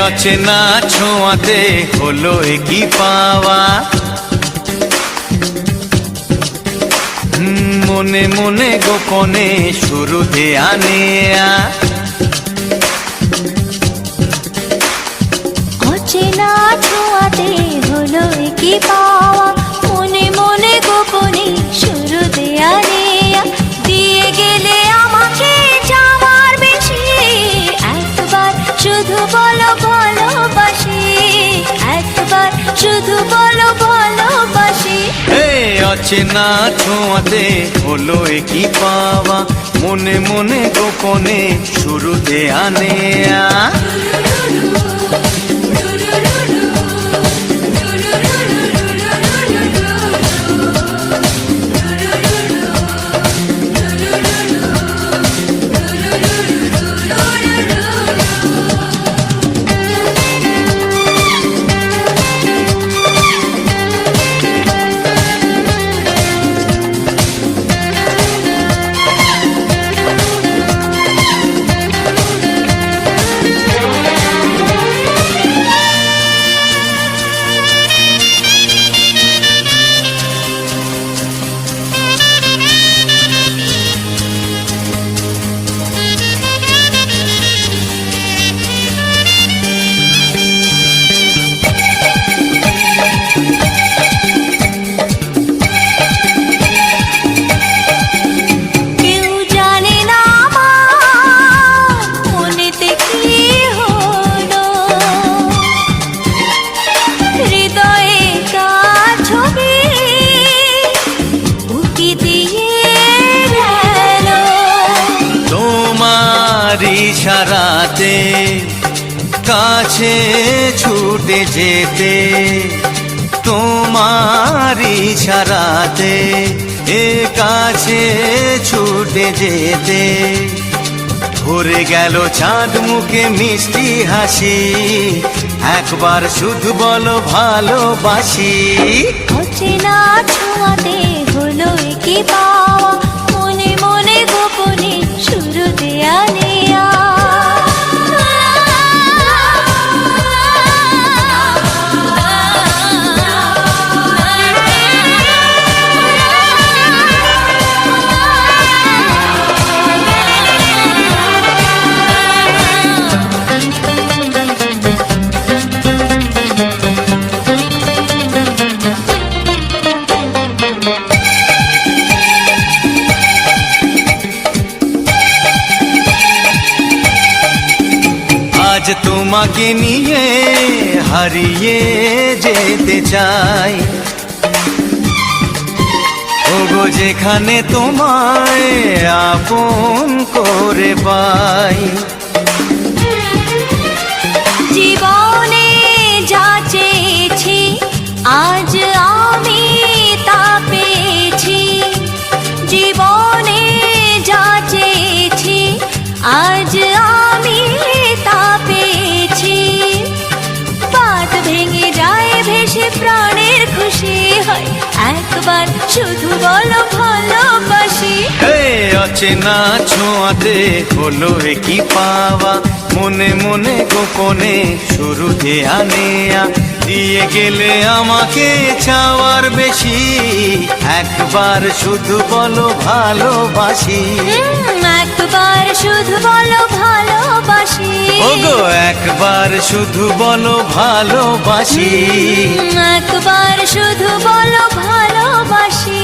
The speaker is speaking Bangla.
অচেনা ছোঁয়াতে হলো কি পাওয়া, মনে মনে গোপনে শুরু দেয়া নেয়া। অচেনা ছোঁয়াতে হলো কি পাওয়া, মনে মনে গোপনে শুরু দেয়া নেয়া। দিয়ে গেলে আমাকে যাওয়ার বেশি, একবার শুধু বলো ভালোবাসি, একবার শুধু বলো ভালোবাসি। অচেনা ছোঁয়াতে হলো কি পাওয়া, মনে মনে গোপনে শুরু দেয়া নেয়া। ইশারাতে কাছে ছুটে যেতে, তোমার ইশারাতে কাছে ছুটে যেতে। ভরে গেল চাঁদ মুখে মিষ্টি হাসি, একবার শুধু বলো ভালোবাসি। অচেনা ছোঁয়াতে হলো কি পাওয়া, মনে মনে গোপনে শুরু দেয়া নেয়া। আজ তোমাকে নিয়ে হারিয়ে যেতে চাই, ওগো যেখানে তোমায় আপন করে পাই। জীবনে যা চেয়েছি আজ আমি তা পেয়েছি, জীবনে যা চেয়েছি আজ আমি তা পেয়েছি। বাদ ভেঙে যায় ভেসে প্রাণের খুশি হয়, একবার শুধু বলো ভালোবাসি। অচেনা ছোঁয়াতে হলো কি পাওয়া, মনে মনে গোপনে শুরু দেয়া নেয়া। দিয়ে গেলে আমাকে চাওয়ার বেশি, একবার শুধু বলো ভালোবাসি। একবার শুধু বলো ভালোবাসি, ওগো একবার শুধু বলো ভালোবাসি। একবার শুধু বলো ভালোবাসি।